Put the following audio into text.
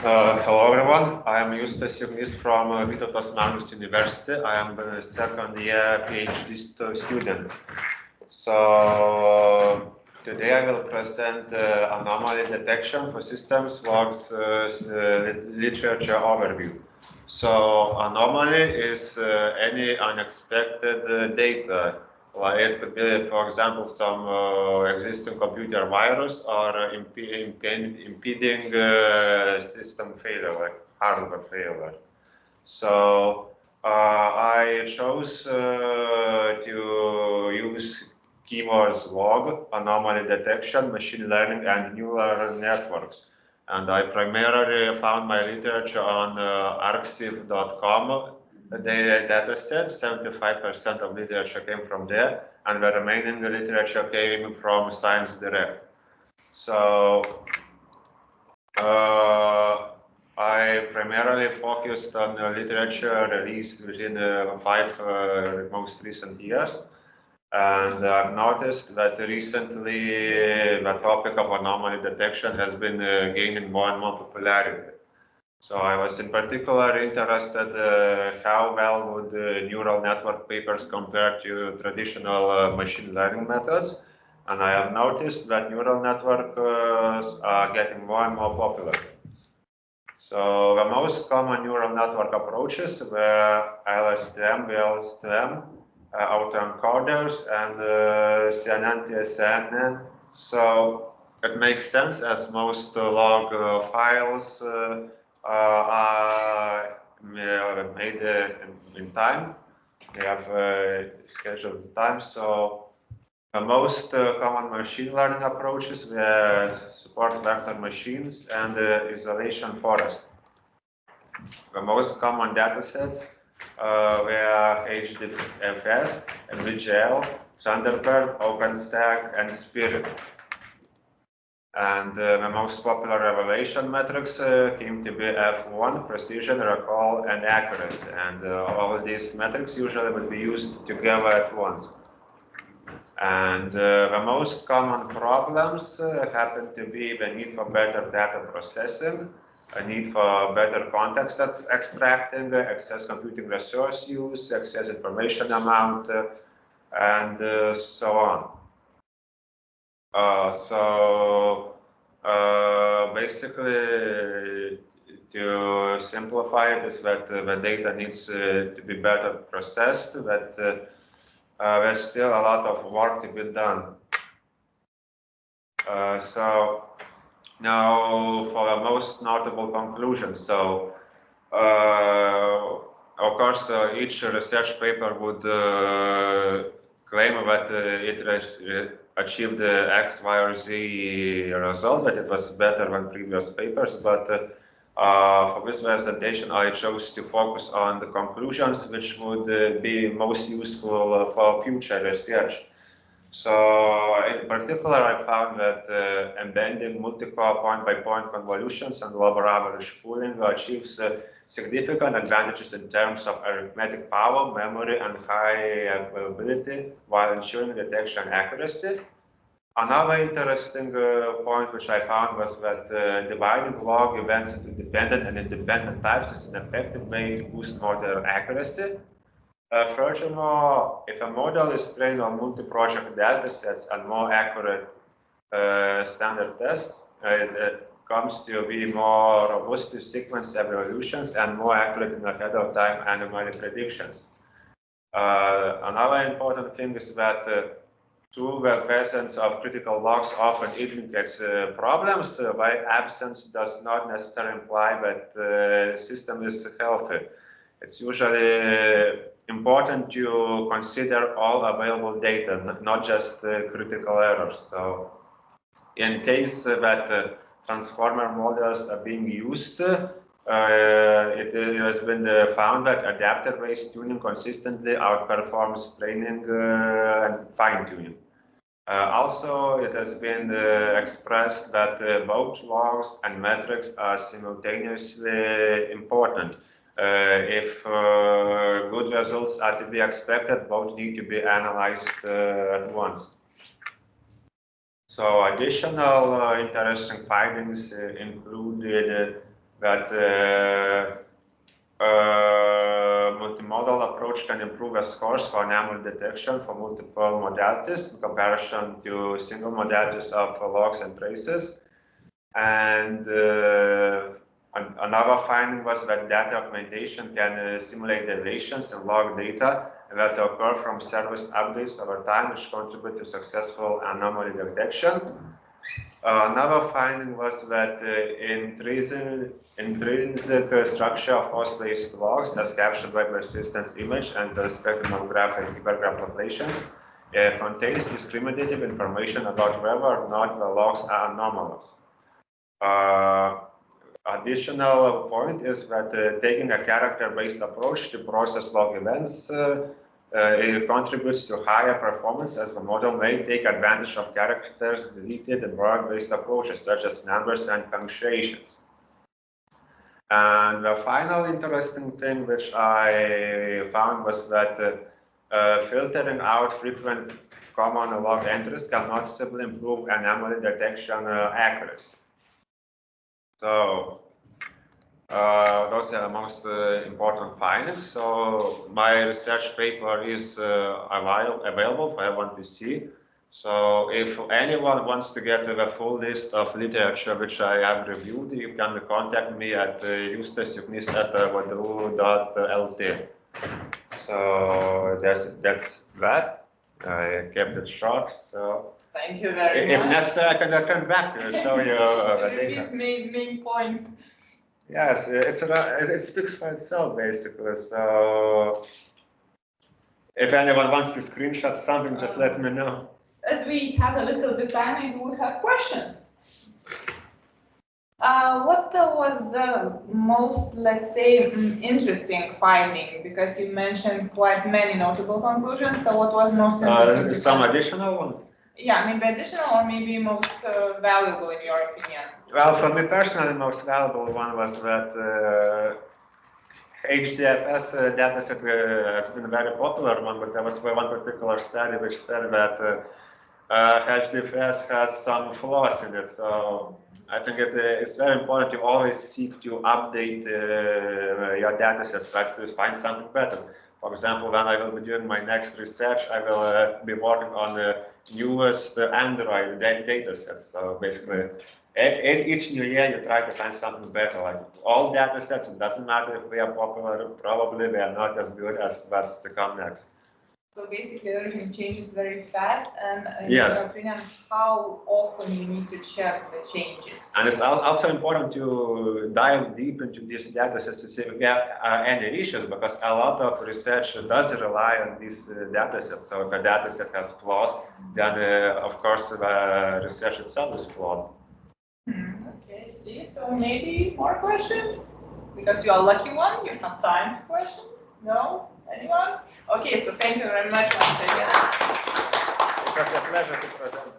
Hello everyone, I am Juknys from Vytautas University. I am the second year PhD student. So today I will present anomaly detection for systems logs literature overview. So anomaly is any unexpected data. Like it could be, for example, some existing computer virus or impeding system failure, like hardware failure. So I chose to use keywords log, anomaly detection, machine learning, and neural networks. And I primarily found my literature on arxiv.com data set. 75% of literature came from there, and the remaining literature came from Science Direct. So I primarily focused on literature released within 5 most recent years. And I've noticed that recently the topic of anomaly detection has been gaining more and more popularity. So I was in particular interested how well would neural network papers compare to traditional machine learning methods. And I have noticed that neural networks are getting more and more popular. So the most common neural network approaches were LSTM, VLSTM, autoencoders, and CNN-TSNN. So it makes sense as most log files are made in time. They have scheduled time. So the most common machine learning approaches support vector machines and isolation forest. The most common datasets were HDFS, NVGL, Thunderbird, OpenStack, and Spirit. And the most popular evaluation metrics came to be F1, precision, recall, and accuracy. And all of these metrics usually would be used together at once. And the most common problems happen to be the need for better data processing, a need for better context extracting, excess computing resource use, excess information amount, and so on. Basically, to simplify it is that the data needs to be better processed, that there's still a lot of work to be done. So now for the most notable conclusions. So of course each research paper would claim that it achieved X, Y, or Z result, that it was better than previous papers, but for this presentation, I chose to focus on the conclusions which would be most useful for future research. So in particular, I found that embedding multi-core point-by-point convolutions and lower average pooling achieves significant advantages in terms of arithmetic power, memory, and high availability while ensuring detection accuracy. Another interesting point which I found was that dividing log events into dependent and independent types is an effective way to boost model accuracy. Furthermore, if a model is trained on multi-project datasets and more accurate standard tests, it comes to be more robust to sequence evolutions and more accurate in ahead of time anomaly predictions. Another important thing is that through the presence of critical logs often indicates problems, by absence does not necessarily imply that the system is healthy. It's usually important to consider all available data, not just critical errors. So in case that transformer models are being used, it has been found that adapter-based tuning consistently outperforms training and fine-tuning. Also, it has been expressed that both logs and metrics are simultaneously important. If good results are to be expected, both need to be analyzed at once. So additional interesting findings included that multimodal approach can improve the scores for anomaly detection for multiple modalities in comparison to single modalities of logs and traces. And another finding was that data augmentation can simulate deviations in log data that occur from service updates over time, which contribute to successful anomaly detection. Another finding was that intrinsic structure of host-based logs, as captured by persistence image and the spectrum graph and hypergraph populations, contains discriminative information about whether or not the logs are anomalous. Additional point is that taking a character-based approach to process log events it contributes to higher performance, as the model may take advantage of characters deleted in word-based approaches, such as numbers and punctuations. And the final interesting thing which I found was that filtering out frequent common log entries can noticeably improve anomaly detection accuracy. So those are the most important findings. So my research paper is available for everyone to see. So if anyone wants to get the full list of literature which I have reviewed, you can contact me at Justas @vadru.lt. So that's that. I kept it short. So thank you very much. If necessary, I can return back to show you the data. Main points. Yes, it speaks for itself basically. So if anyone wants to screenshot something, just let me know. As we have a little bit time, maybe we have questions. What was the most, let's say, interesting finding? Because you mentioned quite many notable conclusions. So what was most interesting? Some additional ones? Yeah, maybe additional or maybe most valuable in your opinion? Well, for me personally, the most valuable one was that HDFS dataset has been a very popular one, but there was one particular study which said that HDFS has some flaws in it. So I think it's very important to always seek to update your datasets, try to find something better. For example, when I will be doing my next research, I will be working on the newest Android datasets. So basically, each new year you try to find something better. Like all datasets, it doesn't matter if they are popular, probably they are not as good as what's to come next. So basically everything changes very fast, and in yes. your opinion, how often you need to check the changes? And it's also important to dive deep into these datasets to see if we have any issues, because a lot of research does rely on these datasets. So if a dataset has flaws, then of course the research itself is flawed. Okay, see, so maybe more questions? Because you are a lucky one, you have time for questions? No? Anyone? Okay, so thank you very much once again. It was a pleasure to present.